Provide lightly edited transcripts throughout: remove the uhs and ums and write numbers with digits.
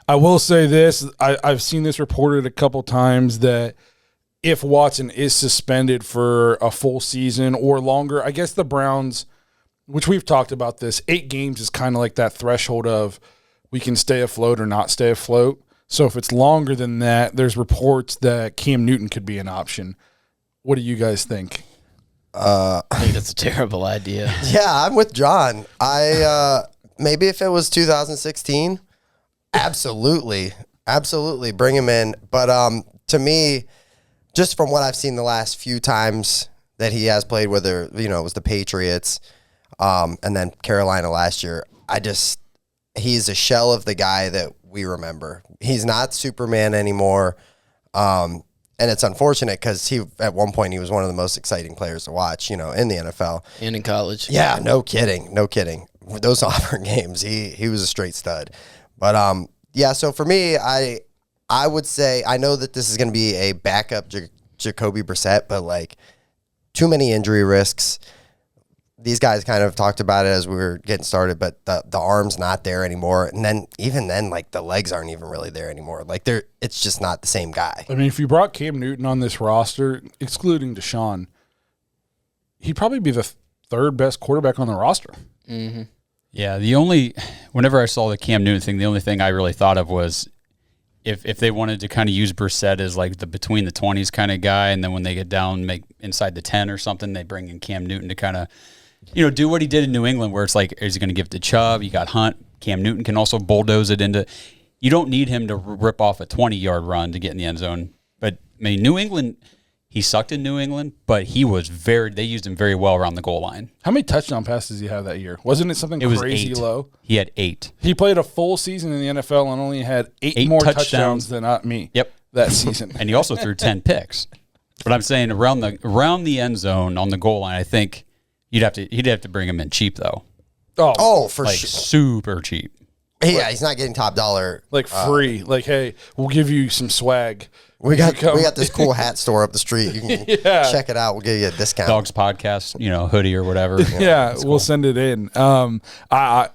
I will say this. I've seen this reported a couple times that if Watson is suspended for a full season or longer, I guess the Browns, which we've talked about this, 8 games is kind of like that threshold of we can stay afloat or not stay afloat. So if it's longer than that, there's reports that Cam Newton could be an option. What do you guys think? I think that's a terrible idea. Yeah, I'm with John. Maybe if it was 2016, absolutely bring him in. But to me, just from what I've seen the last few times that he has played, whether it was the Patriots and then Carolina last year, he's a shell of the guy that we remember. He's not Superman anymore. And it's unfortunate because at one point he was one of the most exciting players to watch, in the NFL. And in college. Yeah, no kidding. Those Auburn games, he was a straight stud. But, so for me, I would say, I know that this is going to be a backup Jacoby Brissett, but, too many injury risks. These guys kind of talked about it as we were getting started, but the arm's not there anymore. And then even then, the legs aren't even really there anymore. It's just not the same guy. I mean, if you brought Cam Newton on this roster, excluding Deshaun, he'd probably be the 3rd best quarterback on the roster. Mm-hmm. Yeah, whenever I saw the Cam Newton thing, the only thing I really thought of was if they wanted to kind of use Brissett as the between the 20s kind of guy, and then when they get down, make inside the 10 or something, they bring in Cam Newton to kind of do what he did in New England, where it's is he going to give it to Chubb? You got Hunt. Cam Newton can also bulldoze it into. You don't need him to rip off a 20-yard run to get in the end zone. But New England, he sucked in New England, but they used him very well around the goal line. How many touchdown passes did he have that year? Wasn't it something crazy 8. low? He had 8. He played a full season in the NFL and only had 8 more touchdowns than me. Yep, that season. And he also threw 10 picks. But I'm saying around the end zone on the goal line, I think. He'd have to bring him in cheap though. Oh, for sure, super cheap. Yeah, he's not getting top dollar, free. Hey, we'll give you some swag. We got this cool hat store up the street. You can check it out. We'll give you a discount. Dawgs podcast, hoodie or whatever. Yeah, we'll send it in. I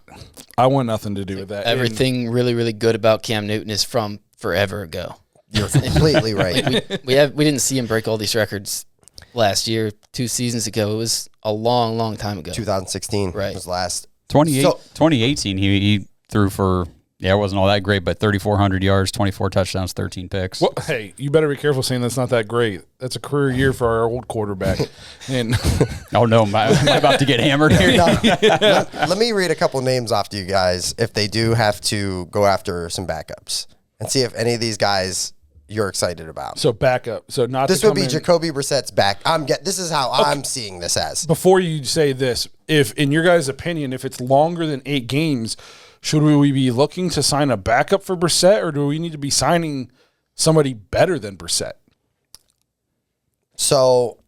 want nothing to do with that. Everything really, really good about Cam Newton is from forever ago. You're completely right. We didn't see him break all these records last year, 2 seasons ago. It was a long, long time ago. 2016 was last. 2018, he threw for, it wasn't all that great, but 3,400 yards, 24 touchdowns, 13 picks. Well, hey, you better be careful saying that's not that great. That's a career year for our old quarterback. And oh, no, am I about to get hammered here? Let me read a couple names off to you guys if they do have to go after some backups and see if any of these guys you're excited about. So backup. So not this would be Jacoby Brissett's back. This is how I'm seeing this as. Before you say this, if in your guys' opinion, if it's longer than 8 games, should we be looking to sign a backup for Brissett, or do we need to be signing somebody better than Brissett? So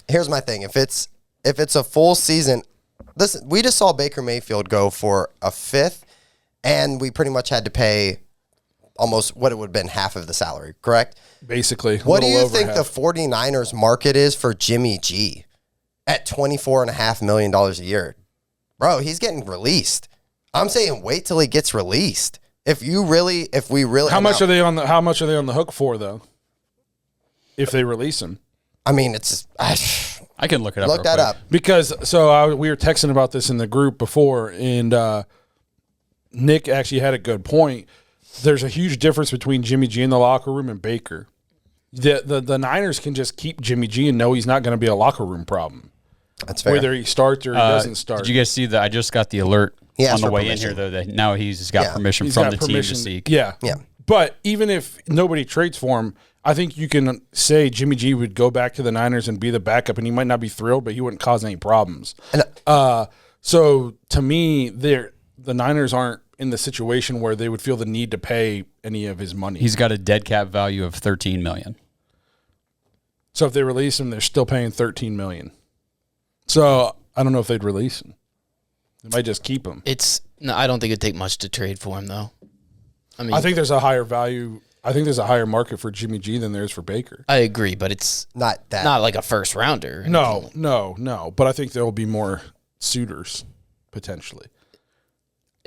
here's my thing: if it's a full season, listen, we just saw Baker Mayfield go for a 5th, and we pretty much had to pay almost what it would have been half of the salary, correct? Basically. What do you think the 49ers market is for Jimmy G at $24.5 million a year? Bro, he's getting released. I'm saying wait till he gets released. If we really How much are they on the hook for though? If they release him? I mean, it's I can look it up. Look that up. Because we were texting about this in the group before, and Nick actually had a good point. There's a huge difference between Jimmy G in the locker room and Baker. The Niners can just keep Jimmy G and know he's not going to be a locker room problem. That's fair. Whether he starts or he doesn't start. Did you guys see that? I just got the alert on the way in here, though, that now he's got permission from the team to seek. Yeah. But even if nobody trades for him, I think you can say Jimmy G would go back to the Niners and be the backup, and he might not be thrilled, but he wouldn't cause any problems. So to me, the Niners aren't in the situation where they would feel the need to pay any of his money. He's got a dead cap value of $13 million. So if they release him, they're still paying $13 million. So I don't know if they'd release him. They might just keep him. I don't think it'd take much to trade for him, though. I think there's a higher value. I think there's a higher market for Jimmy G than there is for Baker. I agree, but it's not like a first rounder. No. But I think there will be more suitors potentially.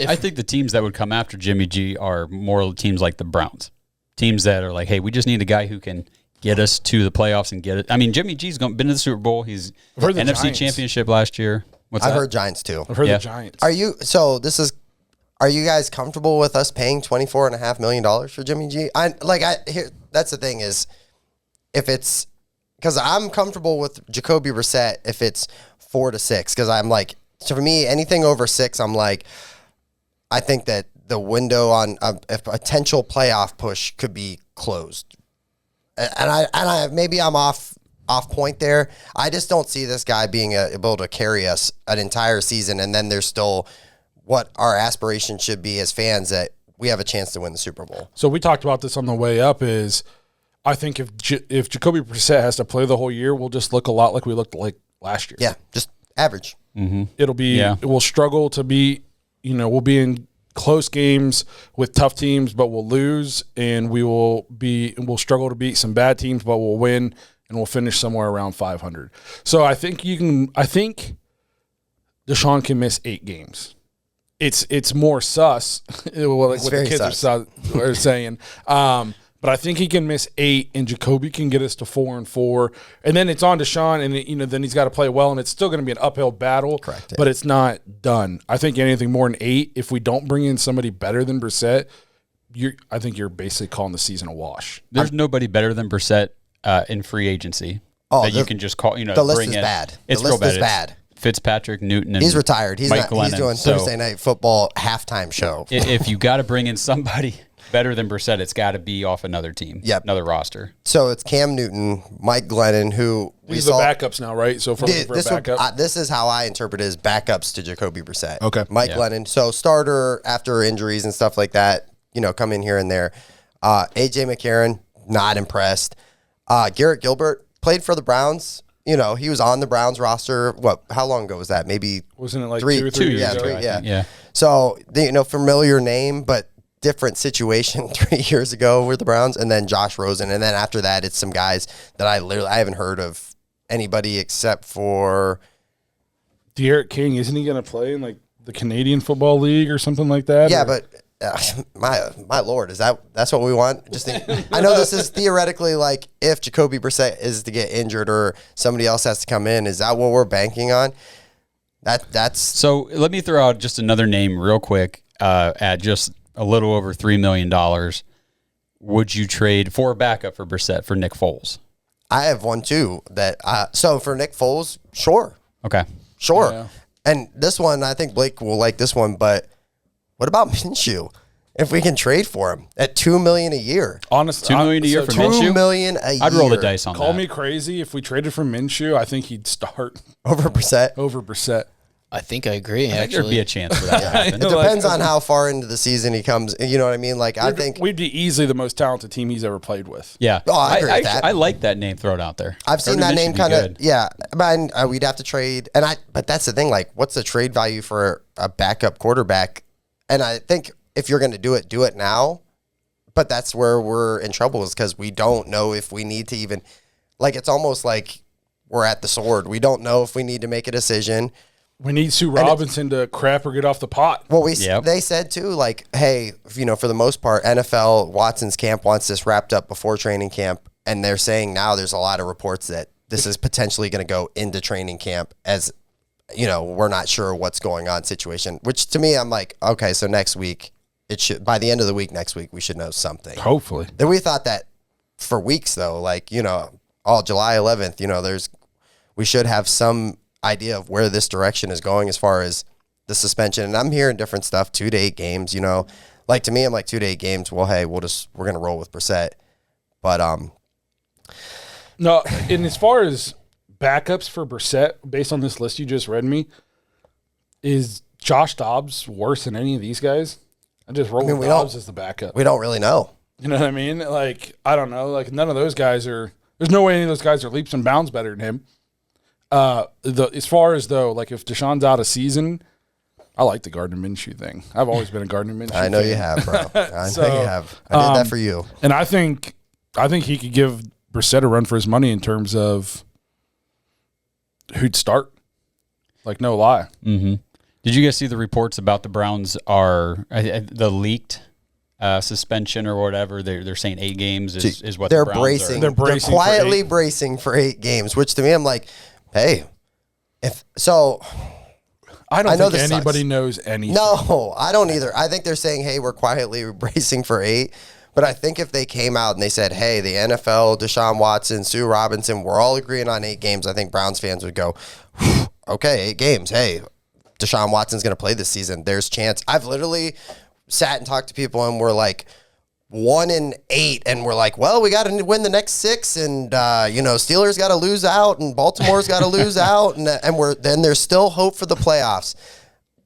I think the teams that would come after Jimmy G are more teams like the Browns. Teams that are like, hey, we just need a guy who can get us to the playoffs and get it. I mean, Jimmy G's been to the Super Bowl. He's NFC Giants. Championship last year. I've heard Giants too. I've heard Yeah. the Giants. Are you guys comfortable with us paying $24.5 million for Jimmy G? That's the thing is, if it's because I'm comfortable with Jacoby Brissett if it's 4 to 6, because I'm like, so for me, anything over 6, I'm like, I think that the window on a potential playoff push could be closed, and I maybe I'm off point there. I just don't see this guy being able to carry us an entire season, and then there's still what our aspiration should be as fans, that we have a chance to win the Super Bowl. So we talked about this on the way up. Is I think if Jacoby Brissett has to play the whole year, we'll just look a lot like we looked like last year. Yeah, just average. It'll be we'll struggle to beat. We'll be in close games with tough teams, but we'll lose, and we'll struggle to beat some bad teams, but we'll win, and we'll finish somewhere around 500. So I think Deshaun can miss 8 games. It's more sus, like what the kids are saying. But I think he can miss 8, and Jacoby can get us to 4-4, and then it's on Deshaun, and then he's got to play well, and it's still going to be an uphill battle. Correct. But it's not done. I think anything more than 8, if we don't bring in somebody better than Brissett, I think you're basically calling the season a wash. There's nobody better than Brissett in free agency that you can just call. The list bring is in. bad. It's The list real is bad. Fitzpatrick, Newton, and He's retired. He's Mike not. He's Glennon. doing So Thursday Night Football halftime show. If you got to bring in somebody better than Brissett, it's got to be off another team. Yep. Another roster. So it's Cam Newton, Mike Glennon, who These are the backups now, right? So for a backup. this is how I interpret it as backups to Jacoby Brissett. Okay. Mike Glennon. So starter after injuries and stuff like that, come in here and there. AJ McCarron, not impressed. Garrett Gilbert played for the Browns. He was on the Browns roster. How long ago was that? Maybe Wasn't it like 2 or 3 years yeah, ago? 3, yeah. Yeah. So, familiar name, but different situation 3 years ago with the Browns. And then Josh Rosen. And then after that, it's some guys that I haven't heard of anybody except for De'Aaron King. Isn't he going to play in like the Canadian Football League or something like that? Yeah, or? but my Lord, that's what we want? I know this is theoretically like if Jacoby Brissett is to get injured or somebody else has to come in. Is that what we're banking on? That's So let me throw out just another name real quick at just a little over $3 million. Would you trade for a backup for Brissett for Nick Foles? I have one too. So for Nick Foles, sure. Okay. Sure. Yeah. And this one, I think Blake will like this one, but what about Minshew? If we can trade for him at $2 million a year, Honestly, $2 million a year for $2 Minshew? million a year. I'd roll the dice on Call that. me crazy. If we traded for Minshew, I think he'd start over Brissett. over Brissett. I think I agree. I think there'd Actually, be a chance for that to happen. It depends on how far into the season he comes. You know what I mean? Like I think we'd be easily the most talented team he's ever played with. Yeah. Oh, I agree with that. I like that name thrown out there. I've seen Gardner that name Minshew be kind of, good. yeah. But we'd have to trade, but that's the thing. Like, what's the trade value for a backup quarterback? And I think if you're going to do it now. But that's where we're in trouble, is because we don't know if we need to even, like, it's almost like we're at the sword. We don't know if we need to make a decision. We need Sue Robinson to crap or get off the pot. Well, Yep. they said too, like, hey, for the most part, NFL Watson's camp wants this wrapped up before training camp, and they're saying now there's a lot of reports that this is potentially going to go into training camp as, we're not sure what's going on situation. Which to me, I'm like, okay, so next week it should, by the end of the week next week, we should know something. Hopefully. Then we thought that for weeks though, like July 11th, we should have some idea of where this direction is going as far as the suspension. And I'm hearing different stuff, 2 to 8 games, like to me, I'm like 2 to 8 games. Well, hey, we're going to roll with Brissett. But, No, and as far as backups for Brissett, based on this list you just read me, is Josh Dobbs worse than any of these guys? I just roll with Dobbs as the backup. we don't really know. You know what I mean? Like, I don't know. Like, none of those guys are – there's no way any of those guys are leaps and bounds better than him. As far as, though, like, if Deshaun's out of season, I like the Gardner Minshew thing. I've always been a Gardner Minshew I know fan. you have, bro. I know you have. I did that for you. And I think he could give Brissett a run for his money in terms of who'd start. Like, no lie. Mm-hmm. Did you guys see the reports about the Browns are the leaked suspension or whatever? They're saying 8 games is what they're the Browns bracing. are. They're quietly bracing for 8 games, which to me, I'm like, hey, if so. I don't know think this anybody sucks. knows anything. No, I don't either. I think they're saying, hey, we're quietly bracing for 8. But I think if they came out and they said, hey, the NFL, Deshaun Watson, Sue Robinson, we're all agreeing on 8 games, I think Browns fans would go, okay, 8 games. Hey, Deshaun Watson's going to play this season. There's chance. I've literally sat and talked to people and we're like 1-8, and we're like, well, we got to win the next 6, and Steelers got to lose out, and Baltimore's got to lose out, and then there's still hope for the playoffs.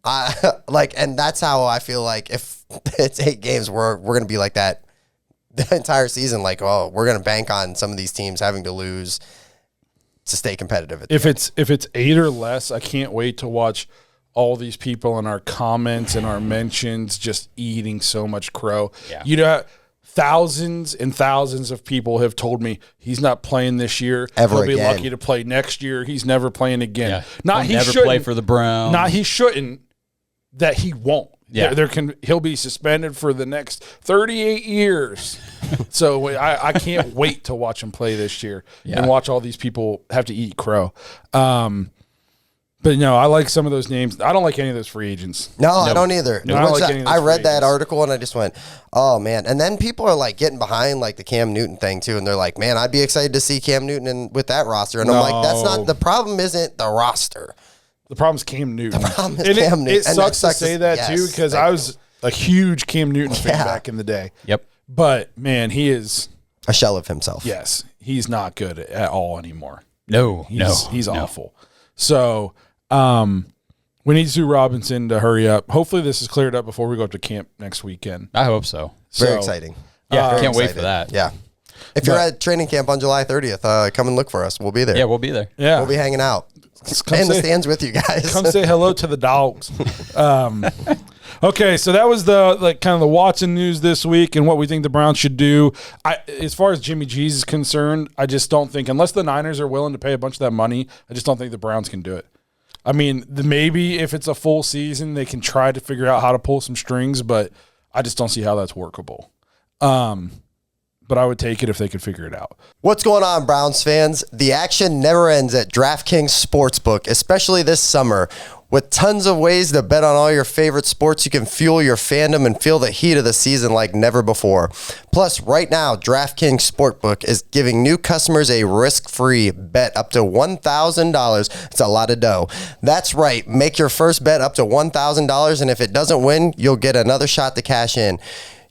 And that's how I feel like if it's 8 games, we're going to be like that the entire season. Like, oh, we're going to bank on some of these teams having to lose to stay competitive. If it's 8 or less, I can't wait to watch all these people in our comments and our mentions just eating so much crow. Yeah. Thousands and thousands of people have told me he's not playing this year. He'll be lucky to play next year. He's never playing again. Yeah. Not He'll he never shouldn't play for the Browns. Not he shouldn't. That he won't. Yeah. He'll be suspended for the next 38 years. So I can't wait to watch him play this year and watch all these people have to eat crow. But no, I like some of those names. I don't like any of those free agents. No, I don't either. No, I don't like any of those I free read that agents. article and I just went, oh, man. And then people are like getting behind like the Cam Newton thing too. And they're like, man, I'd be excited to see Cam Newton with that roster. And I'm like, that's not the problem. Isn't the roster. The problem's Cam Newton. The problem is Cam Newton. It sucks to say that too, because I was a huge Cam Newton fan back in the day. Yep. But man, he is a shell of himself. Yes, he's not good at all anymore. He's awful. So we need Sue Robinson to hurry up. Hopefully this is cleared up before we go up to camp next weekend. I hope so. Very exciting. Yeah, Very can't wait excited. for that. Yeah. If you're at training camp on July 30th, come and look for us. We'll be there. Yeah, we'll be there. Yeah, We'll be hanging out. In the stands with you guys. Come say hello to the Dawgs. Okay, so that was the kind of the Watson news this week and what we think the Browns should do. As far as Jimmy G's is concerned, I just don't think, unless the Niners are willing to pay a bunch of that money, I just don't think the Browns can do it. I mean, maybe if it's a full season, they can try to figure out how to pull some strings, but I just don't see how that's workable. But I would take it if they could figure it out. What's going on, Browns fans? The action never ends at DraftKings Sportsbook, especially this summer. With tons of ways to bet on all your favorite sports, you can fuel your fandom and feel the heat of the season like never before. Plus, right now, DraftKings Sportsbook is giving new customers a risk-free bet up to $1,000. It's a lot of dough. That's right. Make your first bet up to $1,000, and if it doesn't win, you'll get another shot to cash in.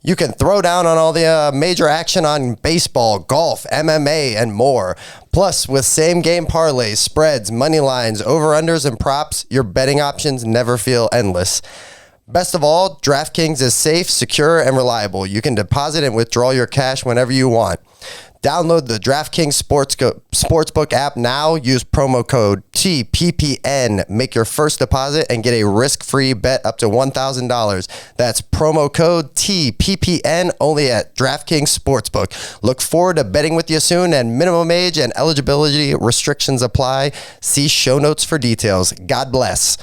You can throw down on all the major action on baseball, golf, MMA, and more. Plus, with same-game parlays, spreads, money lines, over-unders, and props, your betting options never feel endless. Best of all, DraftKings is safe, secure, and reliable. You can deposit and withdraw your cash whenever you want. Download the DraftKings Sportsbook app now. Use promo code TPPN. Make your first deposit and get a risk-free bet up to $1,000. That's promo code TPPN only at DraftKings Sportsbook. Look forward to betting with you soon, and minimum age and eligibility restrictions apply. See show notes for details. God bless.